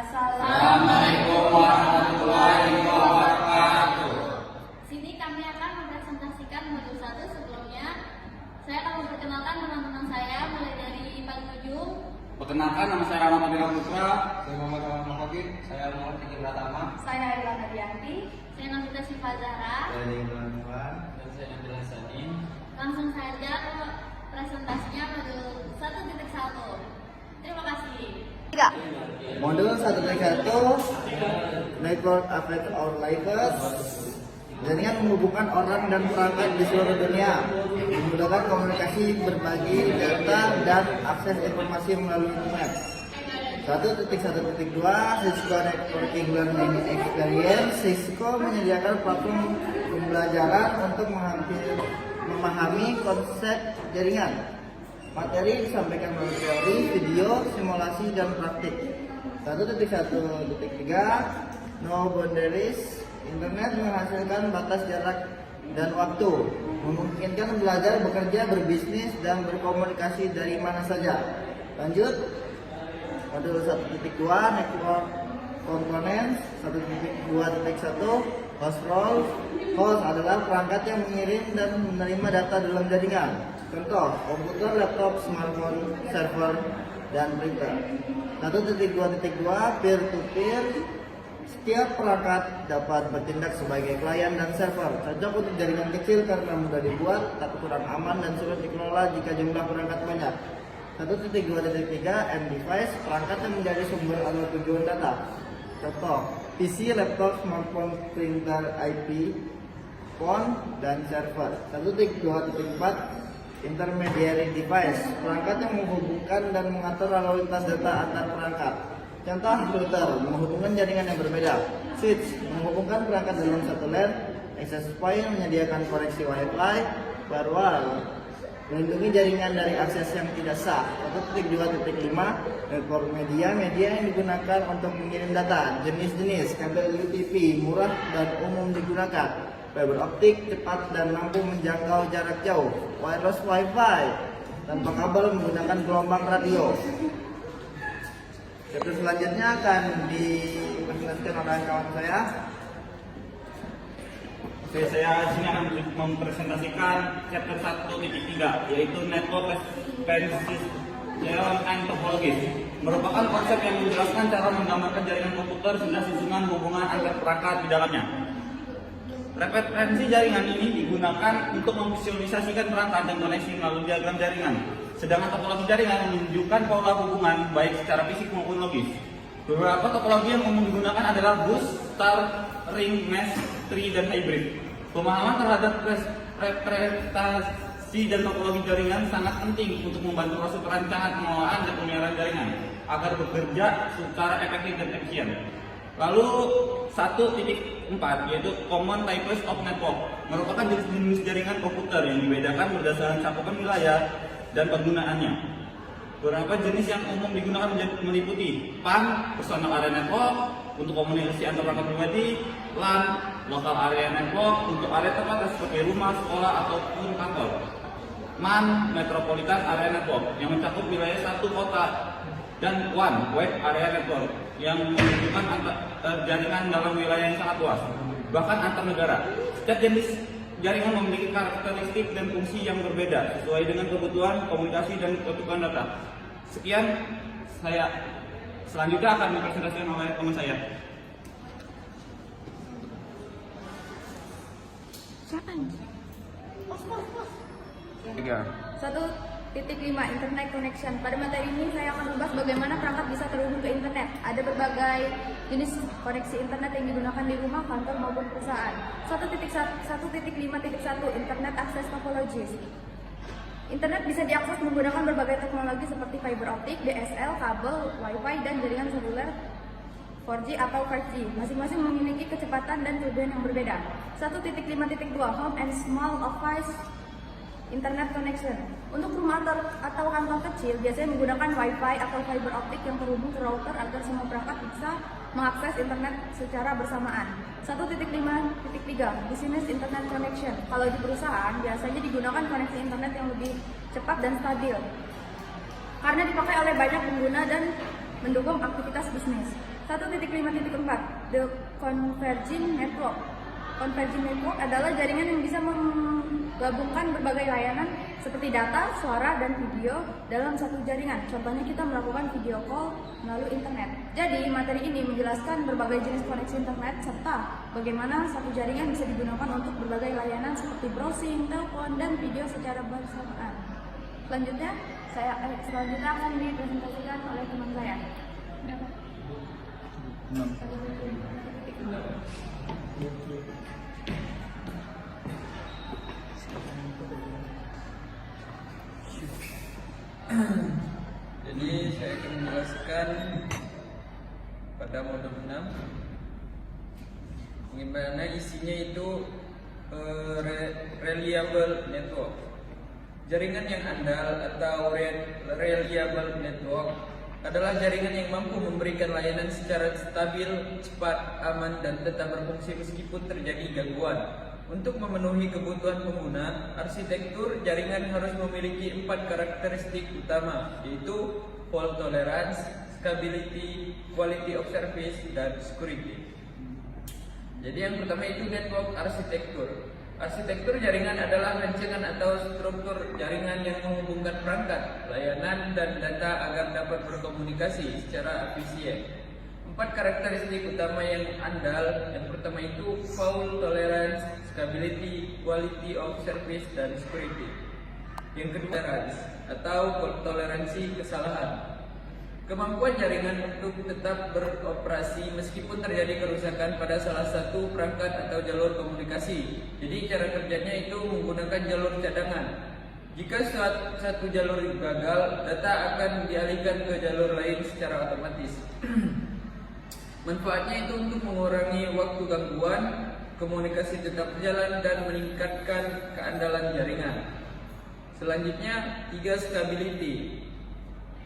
Assalamualaikum warahmatullahi wabarakatuh. Sini kami akan mempresentasikan modul 1. Sebelumnya, saya akan memperkenalkan teman-teman saya mulai dari paling ujung. Perkenalkan, nama saya Rahmat Adila Putra. Saya Muhammad Rahmat Mahfud. Saya Muhammad Fikri Pratama. Saya Ilham Adianti. Saya Nafita Syifa Zahra. Saya Ibrahim Tuhan. Dan saya Nabila Sanin. Langsung saja ke presentasinya modul 1.1. Terima kasih. Modul 1.1 Network Affect Our Lives. Jaringan menghubungkan orang dan perangkat di seluruh dunia, memudahkan komunikasi, berbagi data, dan akses informasi melalui internet. 1.1.2 Cisco Networking Learning Experience. Cisco menyediakan platform pembelajaran untuk memahami konsep jaringan. Materi disampaikan melalui teori, video, simulasi, dan praktik. 1.1.3 No Boundaries. Internet menghasilkan batas jarak dan waktu, memungkinkan belajar, bekerja, berbisnis, dan berkomunikasi dari mana saja. Lanjut, modul 1.2 Network Components. 1.2.1 Host Role. Host adalah perangkat yang mengirim dan menerima data dalam jaringan. Contoh, komputer, laptop, smartphone, server, dan printer. 1.2.2 Peer-to-peer. Setiap perangkat dapat bertindak sebagai klien dan server. Cocok untuk jaringan kecil karena mudah dibuat, tapi kurang aman dan sulit dikelola jika jumlah perangkat banyak. 1.2.3 End device. Perangkat yang menjadi sumber atau tujuan data. Contoh, PC, laptop, smartphone, printer, IP, phone, dan server. 1.2.4 Intermediary device. Perangkat yang menghubungkan dan mengatur lalu lintas data antar perangkat. Contoh, router menghubungkan jaringan yang berbeda. Switch menghubungkan perangkat dalam satu LAN. Access point menyediakan koneksi Wi-Fi. Firewall melindungi jaringan dari akses yang tidak sah. 1.2.5 Network media. Media yang digunakan untuk mengirim data. Jenis-jenis kabel UTP murah dan umum digunakan. Fiber optik cepat dan mampu menjangkau jarak jauh. Wireless Wi-Fi tanpa kabel menggunakan gelombang radio. Chapter selanjutnya akan dipresentasikan oleh kawan saya. Oke, saya sini akan mempresentasikan chapter 1.3, yaitu Network Referential and Topologies. Merupakan konsep yang menjelaskan cara menggambarkan jaringan komputer sehingga susunan hubungan antar perangkat di dalamnya. Referensi jaringan ini digunakan untuk memvisualisasikan perangkat dan koneksi melalui diagram jaringan. Sedangkan topologi jaringan menunjukkan pola hubungan baik secara fisik maupun logis. Beberapa topologi yang umum digunakan adalah bus, star, ring, mesh, tree, dan hybrid. Pemahaman terhadap representasi dan topologi jaringan sangat penting untuk membantu proses perancangan, pengelolaan, dan pemeliharaan jaringan agar bekerja secara efektif dan efisien. Lalu 1.4 yaitu Common Types of Network merupakan jenis-jenis jaringan komputer yang dibedakan berdasarkan cakupan wilayah dan penggunaannya. Beberapa jenis yang umum digunakan meliputi PAN, Personal Area Network, untuk komunikasi antar perangkat pribadi, LAN, Local Area Network, untuk area terbatas seperti rumah, sekolah, ataupun kantor, MAN, Metropolitan Area Network, yang mencakup wilayah satu kota, dan WAN, Wide Area Network, yang menunjukkan jaringan dalam wilayah yang sangat luas, bahkan antar negara. Setiap jenis jaringan memiliki karakteristik dan fungsi yang berbeda sesuai dengan kebutuhan komunikasi dan kebutuhan data. Sekian, saya selanjutnya akan dipresentasikan oleh teman saya. Siapa? 1.5 Internet Connection. Pada materi ini saya akan membahas bagaimana perangkat bisa terhubung ke internet. Ada berbagai jenis koneksi internet yang digunakan di rumah, kantor, maupun perusahaan. 1.5.1 Internet Access Topologies. Internet bisa diakses menggunakan berbagai teknologi seperti fiber optik, DSL, kabel, Wi-Fi, dan jaringan seluler 4G atau 5G. Masing-masing memiliki kecepatan dan kelebihan yang berbeda. 1.5.2 Home and Small Office Internet Connection. Untuk rumah atau kantor kecil biasanya menggunakan Wi-Fi atau fiber optik yang terhubung ke router agar semua perangkat bisa mengakses internet secara bersamaan. 1.5.3 Business Internet Connection. Kalau di perusahaan biasanya digunakan koneksi internet yang lebih cepat dan stabil karena dipakai oleh banyak pengguna dan mendukung aktivitas bisnis. 1.5.4 The Converging Network. Converging Network adalah jaringan yang bisa menggabungkan berbagai layanan seperti data, suara, dan video dalam satu jaringan. Contohnya kita melakukan video call melalui internet. Jadi materi ini menjelaskan berbagai jenis koneksi internet serta bagaimana satu jaringan bisa digunakan untuk berbagai layanan seperti browsing, telepon, dan video secara bersamaan. Selanjutnya akan dipresentasikan oleh teman saya. Jadi saya akan menjelaskan pada modul 6 bagaimana isinya itu reliable network. Jaringan yang andal atau reliable network adalah jaringan yang mampu memberikan layanan secara stabil, cepat, aman, dan tetap berfungsi meskipun terjadi gangguan. Untuk memenuhi kebutuhan pengguna, arsitektur jaringan harus memiliki 4 karakteristik utama, yaitu fault tolerance, scalability, quality of service, dan security. Jadi yang pertama itu network arsitektur. Arsitektur jaringan adalah rancangan atau struktur jaringan yang menghubungkan perangkat, layanan, dan data agar dapat berkomunikasi secara efisien. 4 karakteristik utama yang andal, yang pertama itu fault tolerance, scalability, quality of service, dan security. Yang kedua tolerance atau toleransi kesalahan. Kemampuan jaringan untuk tetap beroperasi meskipun terjadi kerusakan pada salah satu perangkat atau jalur komunikasi. Jadi cara kerjanya itu menggunakan jalur cadangan. Jika satu jalur gagal, data akan dialihkan ke jalur lain secara otomatis. Manfaatnya itu untuk mengurangi waktu gangguan, komunikasi tetap berjalan, dan meningkatkan keandalan jaringan. Selanjutnya, 3 scalability.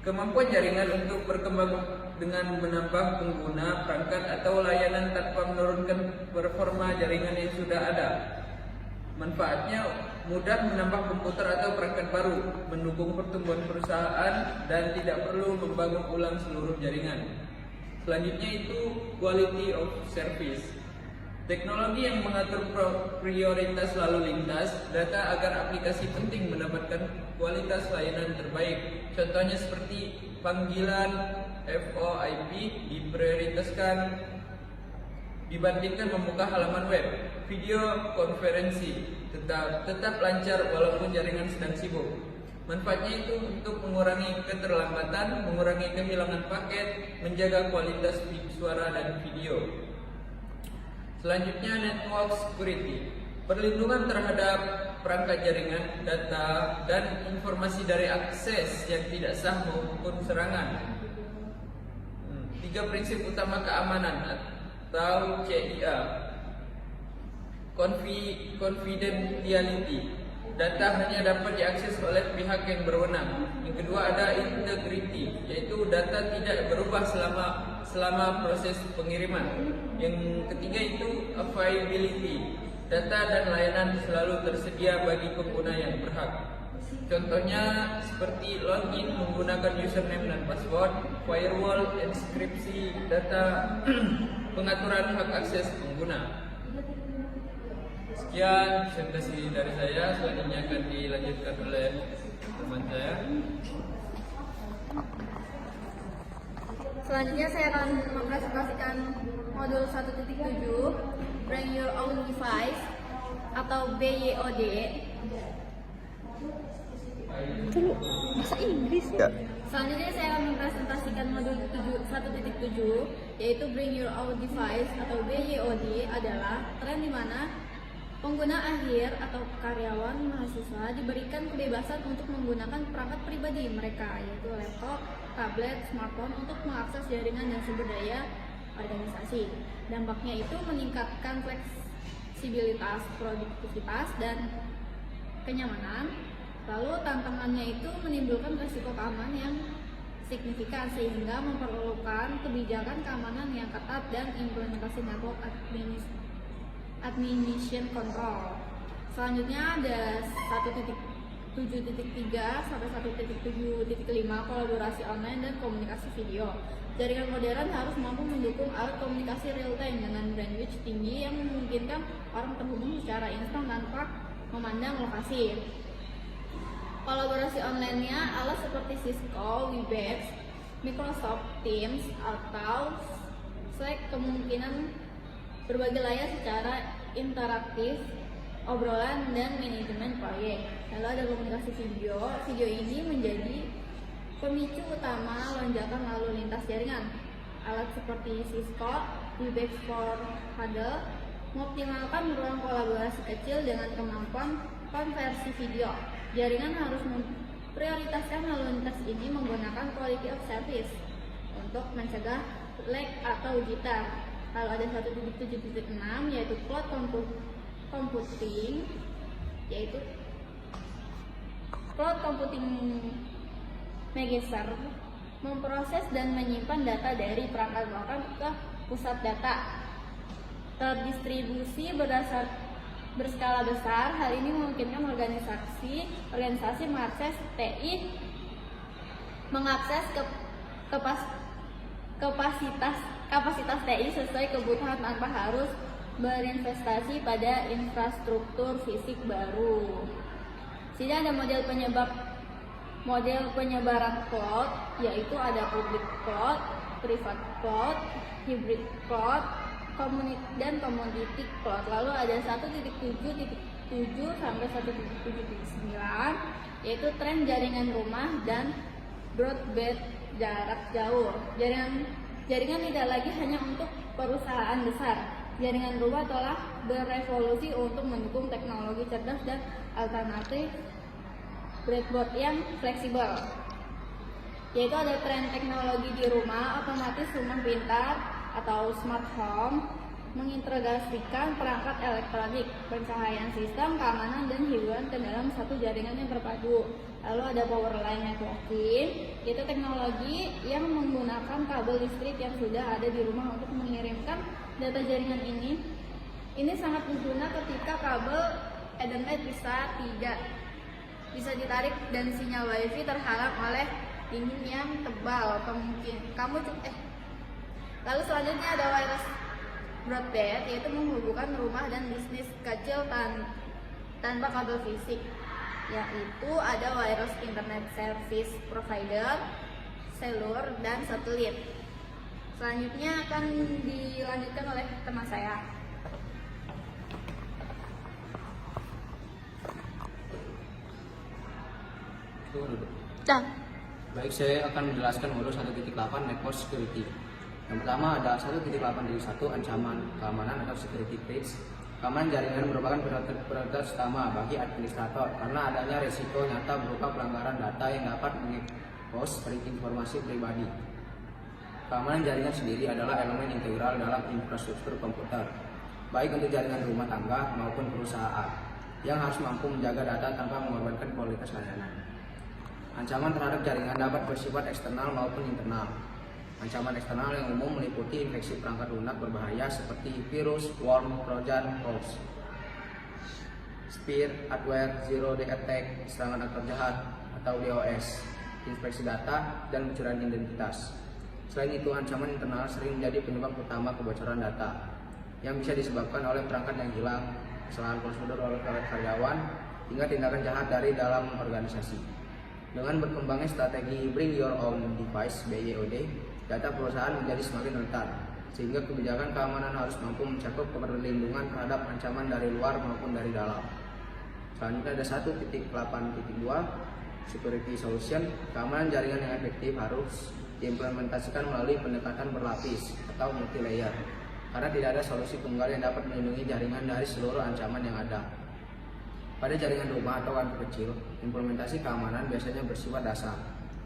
Kemampuan jaringan untuk berkembang dengan menambah pengguna, perangkat, atau layanan tanpa menurunkan performa jaringan yang sudah ada. Manfaatnya mudah menambah komputer atau perangkat baru, mendukung pertumbuhan perusahaan, dan tidak perlu membangun ulang seluruh jaringan. Selanjutnya itu quality of service. Teknologi yang mengatur prioritas lalu lintas data agar aplikasi penting mendapatkan kualitas layanan terbaik. Contohnya seperti panggilan VoIP diprioritaskan dibandingkan membuka halaman web. Video konferensi tetap lancar walaupun jaringan sedang sibuk. Manfaatnya itu untuk mengurangi keterlambatan, mengurangi kehilangan paket, menjaga kualitas suara dan video. Selanjutnya network security. Perlindungan terhadap perangkat jaringan, data, dan informasi dari akses yang tidak sah maupun serangan. 3 prinsip utama keamanan atau CIA. Confidentiality. Data hanya dapat diakses oleh pihak yang berwenang. Yang kedua ada integrity, yaitu data tidak berubah selama proses pengiriman. Yang ketiga itu availability, data dan layanan selalu tersedia bagi pengguna yang berhak. Contohnya seperti login menggunakan username dan password, firewall, enkripsi data, pengaturan hak akses pengguna. Sekian presentasi dari saya, selanjutnya akan dilanjutkan oleh teman saya. Selanjutnya saya akan mempresentasikan modul 1.7 Bring Your Own Device atau BYOD. Itu bahasa Inggris ya? Selanjutnya saya akan mempresentasikan modul 1.7 yaitu Bring Your Own Device atau BYOD adalah tren di mana pengguna akhir atau karyawan mahasiswa diberikan kebebasan untuk menggunakan perangkat pribadi mereka, yaitu laptop, tablet, smartphone untuk mengakses jaringan dan sumber daya organisasi. Dampaknya itu meningkatkan fleksibilitas, produktivitas, dan kenyamanan. Lalu tantangannya itu menimbulkan risiko keamanan yang signifikan sehingga memerlukan kebijakan keamanan yang ketat dan implementasi network administration control. Selanjutnya ada 1.8 7.3 sampai 1.7.5 kolaborasi online dan komunikasi video. Jaringan modern harus mampu mendukung alat komunikasi real time dengan bandwidth tinggi yang memungkinkan orang terhubung secara instan tanpa memandang lokasi. Kolaborasi online-nya alat seperti Cisco, Webex, Microsoft Teams, atau Slack kemungkinan berbagi layar secara interaktif, obrolan, dan manajemen proyek. Lalu ada komunikasi video. Video ini menjadi pemicu utama lonjakan lalu lintas jaringan. Alat seperti Cisco, Webex for Huddle mengoptimalkan ruang kolaborasi kecil dengan kemampuan konversi video. Jaringan harus memprioritaskan lalu lintas ini menggunakan quality of service untuk mencegah lag atau jitter. Lalu ada 1.7.6 yaitu cloud computing, yaitu cloud computing megaserver memproses dan menyimpan data dari perangkat lokal ke pusat data terdistribusi berskala besar. Hal ini memungkinkan organisasi mengakses kapasitas TI sesuai kebutuhan tanpa harus berinvestasi pada infrastruktur fisik baru. Sini ada model penyebaran cloud, yaitu ada public cloud, private cloud, hybrid cloud, dan community cloud. Lalu ada 1.7.7 sampai 1.7.9 yaitu tren jaringan rumah dan broadband jarak jauh. Jaringan tidak lagi hanya untuk perusahaan besar. Jaringan rumah telah berevolusi untuk mendukung teknologi cerdas dan alternatif breadboard yang fleksibel. Yaitu ada tren teknologi di rumah, otomatis rumah pintar atau smart home, mengintegrasikan perangkat elektronik, pencahayaan sistem, keamanan, dan hiburan ke dalam satu jaringan yang terpadu. Lalu ada power line networking, yaitu teknologi yang menggunakan kabel listrik yang sudah ada di rumah untuk mengirimkan data jaringan ini. Ini sangat berguna ketika kabel Ethernet bisa ditarik dan sinyal WiFi terhalang oleh dinding yang tebal. Lalu selanjutnya ada wireless broadband, yaitu menghubungkan rumah dan bisnis kecil tanpa kabel fisik. Yaitu ada wireless internet service provider, seluler, dan satelit. Selanjutnya akan dilanjutkan oleh teman saya. Baik, saya akan menjelaskan modul 1.8 network security. Yang pertama ada 1.8.1 ancaman keamanan atau security threats. Keamanan jaringan merupakan prioritas utama bagi administrator karena adanya resiko nyata berupa pelanggaran data yang dapat mengekspos informasi pribadi. Keamanan jaringan sendiri adalah elemen integral dalam infrastruktur komputer, baik untuk jaringan rumah tangga maupun perusahaan, yang harus mampu menjaga data tanpa mengorbankan kualitas layanan. Ancaman terhadap jaringan dapat bersifat eksternal maupun internal. Ancaman eksternal yang umum meliputi infeksi perangkat lunak berbahaya seperti virus, worm, trojan, hoax, spear, hardware, zero day attack, serangan aktor jahat atau DOS, inspeksi data, dan pencurian identitas. Selain itu, ancaman internal sering menjadi penyebab utama kebocoran data yang bisa disebabkan oleh perangkat yang hilang, kesalahan prosedur oleh karyawan, hingga tindakan jahat dari dalam organisasi. Dengan berkembangnya strategi Bring Your Own Device (BYOD), data perusahaan menjadi semakin rentan, sehingga kebijakan keamanan harus mampu mencakup perlindungan terhadap ancaman dari luar maupun dari dalam. Selanjutnya ada 1.8.2 Security Solution. Keamanan jaringan yang efektif harus diimplementasikan melalui pendekatan berlapis atau multi-layer, karena tidak ada solusi tunggal yang dapat melindungi jaringan dari seluruh ancaman yang ada. Pada jaringan rumah atau WAN kecil, implementasi keamanan biasanya bersifat dasar,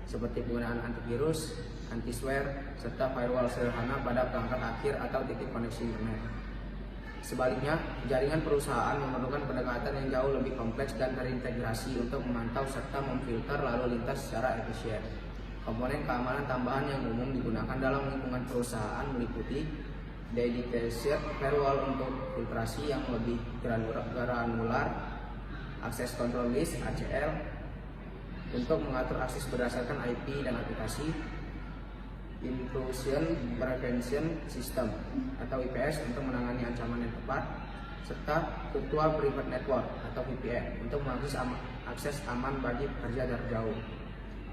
seperti penggunaan antivirus, anti-sware, serta firewall sederhana pada perangkat akhir atau titik koneksi internet. Sebaliknya, jaringan perusahaan memerlukan pendekatan yang jauh lebih kompleks dan terintegrasi untuk memantau serta memfilter lalu lintas secara efisien. Komponen keamanan tambahan yang umum digunakan dalam lingkungan perusahaan meliputi dedicated firewall untuk filtrasi yang lebih granular, access control list (ACL), untuk mengatur akses berdasarkan IP dan aplikasi, Intrusion Prevention System atau IPS untuk menangani ancaman yang tepat, serta Virtual Private Network atau VPN untuk mengakses akses aman bagi pekerja jarak jauh.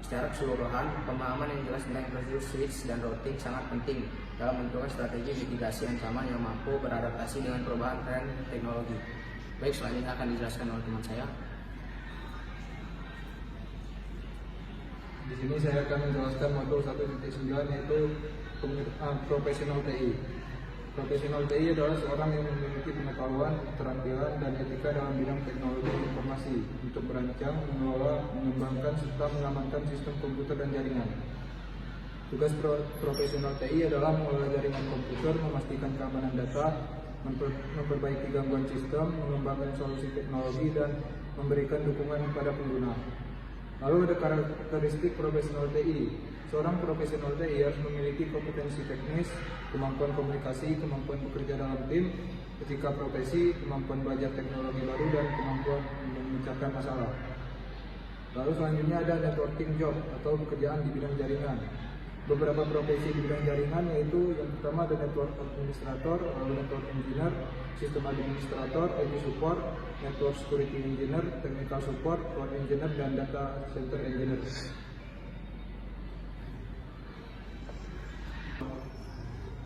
Secara keseluruhan, pemahaman yang jelas tentang infrastruktur switch dan routing sangat penting dalam menentukan strategi mitigasi ancaman yang mampu beradaptasi dengan perubahan tren teknologi. Baik, selanjutnya akan dijelaskan oleh teman saya. Di sini saya akan menjelaskan modul 1.9 yaitu profesional TI. Profesional TI adalah seorang yang memiliki pengetahuan, keterampilan, dan etika dalam bidang teknologi informasi untuk merancang, mengelola, mengembangkan, serta mengamankan sistem komputer dan jaringan. Tugas profesional TI adalah mengelola jaringan komputer, memastikan keamanan data, memperbaiki gangguan sistem, mengembangkan solusi teknologi, dan memberikan dukungan kepada pengguna. Lalu ada karakteristik profesional TI. Seorang profesional TI harus memiliki kompetensi teknis, kemampuan komunikasi, kemampuan bekerja dalam tim, etika profesi, kemampuan belajar teknologi baru, dan kemampuan memecahkan masalah. Lalu selanjutnya ada networking job atau pekerjaan di bidang jaringan. Beberapa profesi di bidang jaringan yaitu yang pertama ada network administrator, lalu network engineer, sistem administrator, IT support, network security engineer, technical support, cloud engineer, dan data center engineer.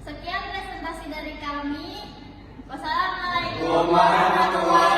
Sekian presentasi dari kami. Wassalamualaikum Warahmatullahi